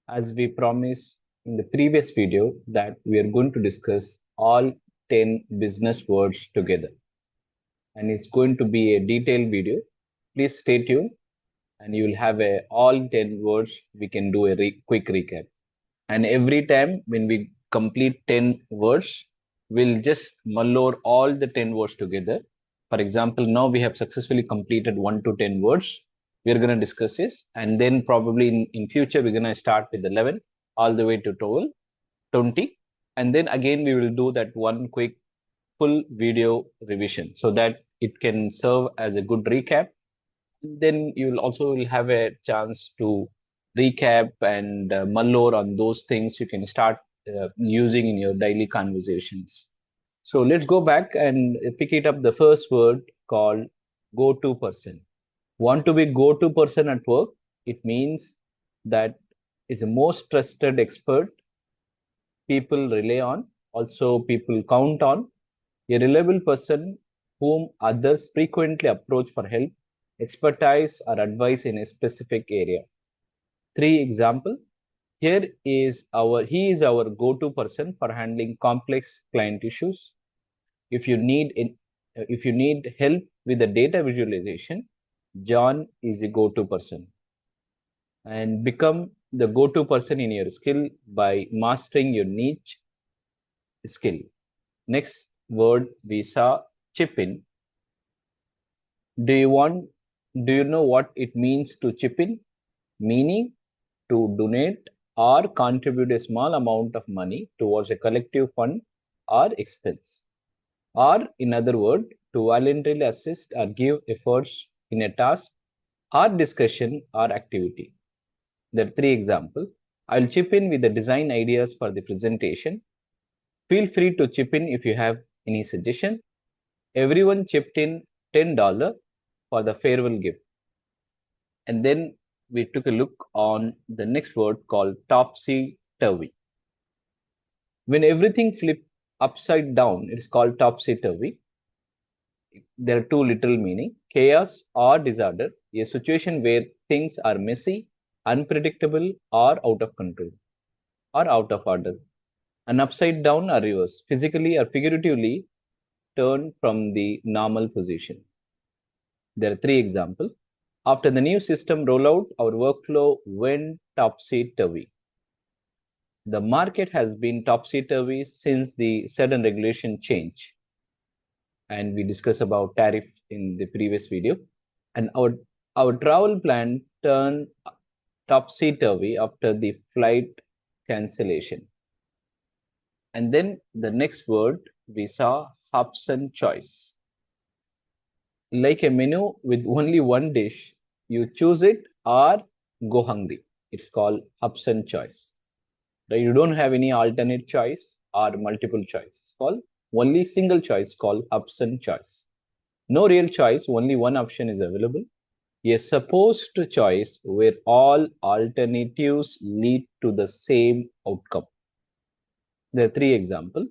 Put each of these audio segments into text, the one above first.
As we promised in the previous video that we are going to discuss all 10 business words together, and it's going to be a detailed video. Please stay tuned and you will have a all 10 words. We can do a quick recap. And every time when we complete 10 words, we'll just mull over all the 10 words together. For example, now we have successfully completed 1 to 10 words. We're going to discuss this, and then probably in future we're going to start with 11 all the way to 12, 20, and then again we will do that one quick full video revision so that it can serve as a good recap. Then you will also will have a chance to recap and mull over on those things you can start using in your daily conversations. So let's go back and pick it up the first word called go-to person. Want to be go-to person at work? It means that is the most trusted expert people rely on, also people count on, a reliable person whom others frequently approach for help, expertise, or advice in a specific area. Three example. Here is he is our go-to person for handling complex client issues. If you need help with the data visualization, John is a go-to person. And become the go-to person in your skill by mastering your niche skill. Next word we saw, chip in. Do you know what it means to chip in? Meaning to donate or contribute a small amount of money towards a collective fund or expense. Or in other words, to voluntarily assist or give efforts in a task or discussion or activity. There are three examples. I'll chip in with the design ideas for the presentation. Feel free to chip in if you have any suggestion. Everyone chipped in $10 for the farewell gift. And then we took a look on the next word called topsy-turvy. When everything flips upside down, it is called topsy-turvy. There are two literal meaning, chaos or disorder, a situation where things are messy, unpredictable, or out of control, or out of order. An upside down or reverse, physically or figuratively turned from the normal position. There are three examples. After the new system rollout, our workflow went topsy-turvy. The market has been topsy-turvy since the sudden regulation change. And we discussed about tariff in the previous video. And our travel plan turned topsy-turvy after the flight cancellation. And then the next word we saw, Hobson choice. Like a menu with only one dish, you choose it or go hungry. It's called Hobson choice. Right? You don't have any alternate choice or multiple choice. It's called only single choice called Hobson choice. No real choice, only one option is available. A supposed choice where all alternatives lead to the same outcome. There are three examples.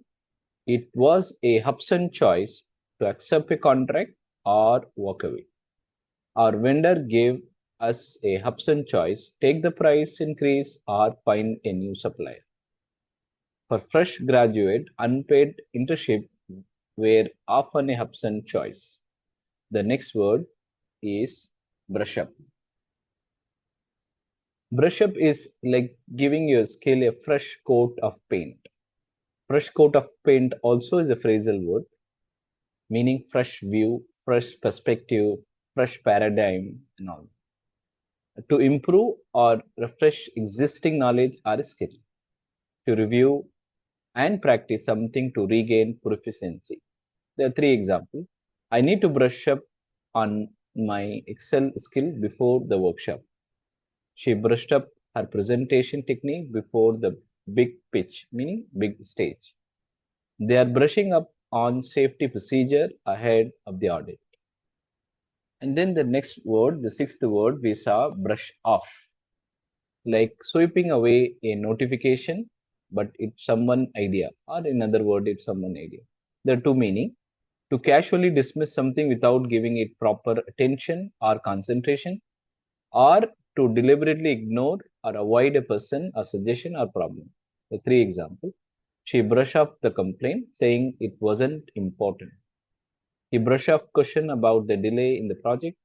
It was a Hobson choice to accept a contract or walk away. Our vendor gave us a Hobson choice, take the price increase or find a new supplier. For fresh graduate, unpaid internship were often a Hobson choice. The next word is brush up. Brush up is like giving your skill a fresh coat of paint. Fresh coat of paint also is a phrasal word, meaning fresh view, fresh perspective, fresh paradigm, and all. To improve or refresh existing knowledge or skill. To review and practice something to regain proficiency. There are three examples. I need to brush up on my Excel skill before the workshop. She brushed up her presentation technique before the big pitch, meaning big stage. They are brushing up on safety procedure ahead of the audit. And then the next word, the sixth word, we saw brush off. Like sweeping away a notification, but it's someone idea, or in other word, it's someone idea. There are two meaning. To casually dismiss something without giving it proper attention or concentration, or to deliberately ignore or avoid a person, a suggestion, or problem. The three examples. She brushed off the complaint, saying it wasn't important. He brushed off question about the delay in the project.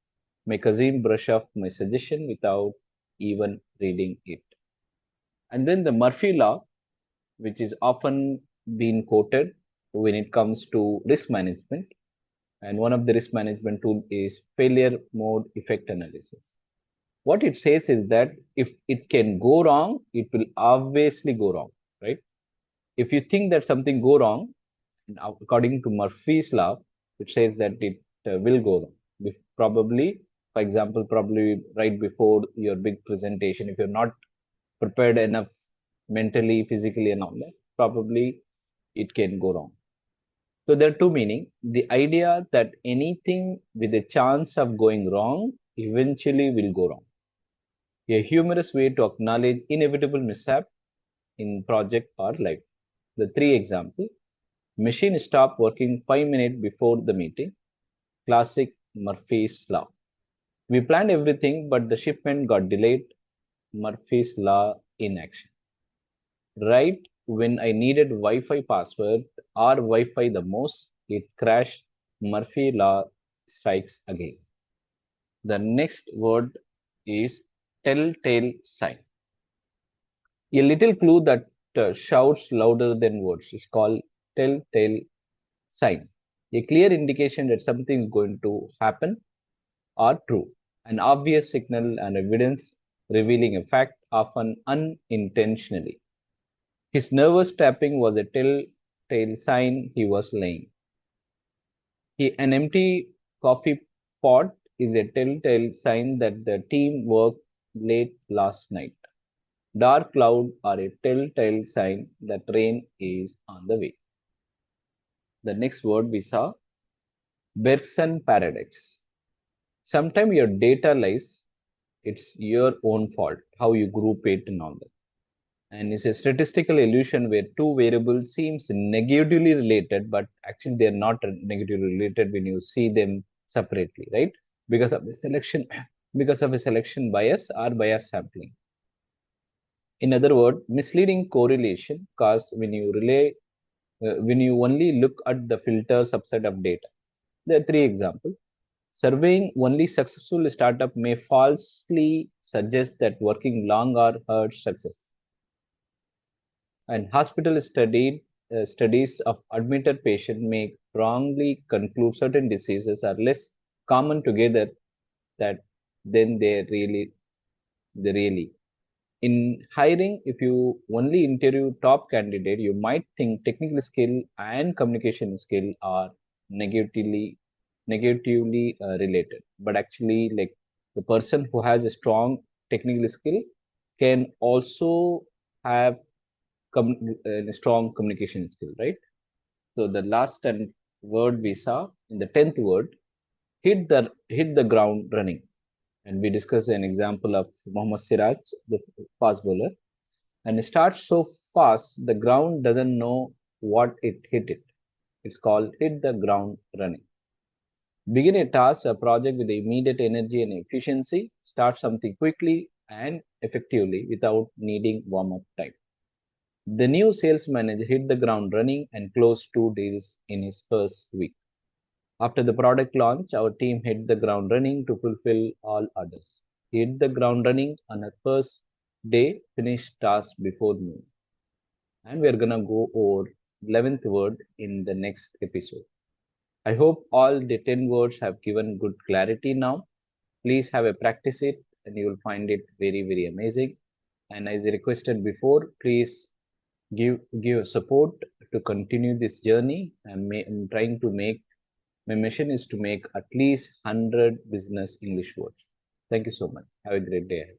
My cousin brushed off my suggestion without even reading it. And then the Murphy law, which is often been quoted when it comes to risk management. And one of the risk management tool is failure mode effect analysis. What it says is that if it can go wrong, it will obviously go wrong, right? If you think that something go wrong, according to Murphy's law, it says that it will go wrong. Probably, for example, probably right before your big presentation, if you're not prepared enough mentally, physically, and all that, probably it can go wrong. So there are two meaning. The idea that anything with a chance of going wrong eventually will go wrong. A humorous way to acknowledge inevitable mishap in project or life. The three example. Machine stopped working 5 minutes before the meeting. Classic Murphy's Law. We planned everything, but the shipment got delayed. Murphy's Law in action. Right when I needed Wi-Fi password or Wi-Fi the most, it crashed. Murphy Law strikes again. The next word is telltale sign. A little clue that shouts louder than words is called telltale sign. A clear indication that something is going to happen or true. An obvious signal and evidence revealing a fact, often unintentionally. His nervous tapping was a telltale sign he was lying. An empty coffee pot is a telltale sign that the team worked late last night. Dark clouds are a telltale sign that rain is on the way. The next word we saw, Bergson paradox. Sometimes your data lies, it's your own fault, how you group it and all that. And it's a statistical illusion where two variables seems negatively related, but actually they're not negatively related when you see them separately, right? Because of the selection, because of a selection bias or bias sampling. In other words, misleading correlation caused when you only look at the filter subset of data. There are three examples. Surveying only successful startup may falsely suggest that working long or hurt success. And hospital studies of admitted patients may wrongly conclude certain diseases are less common together that than they really. In hiring, if you only interview top candidate, you might think technical skill and communication skill are negatively related. But actually, like the person who has a strong technical skill can also have a strong communication skill, right? So the last and word we saw in the 10th word, hit the ground running. And we discussed an example of Mohammad Siraj, the fast bowler, and it starts so fast the ground doesn't know what it hit it. It's called hit the ground running. Begin a task, a project with immediate energy and efficiency. Start something quickly and effectively without needing warm-up time. The new sales manager hit the ground running and closed 2 deals in his first week. After the product launch, our team hit the ground running to fulfill all orders. He hit the ground running on a first day, finished task before noon. And we're gonna go over 11th word in the next episode. I hope all the 10 words have given good clarity now. Please have a practice it and you will find it very, very amazing. And as I requested before, please give support to continue this journey. I'm trying to make my mission is to make at least 100 business English words. Thank you so much. Have a great day ahead.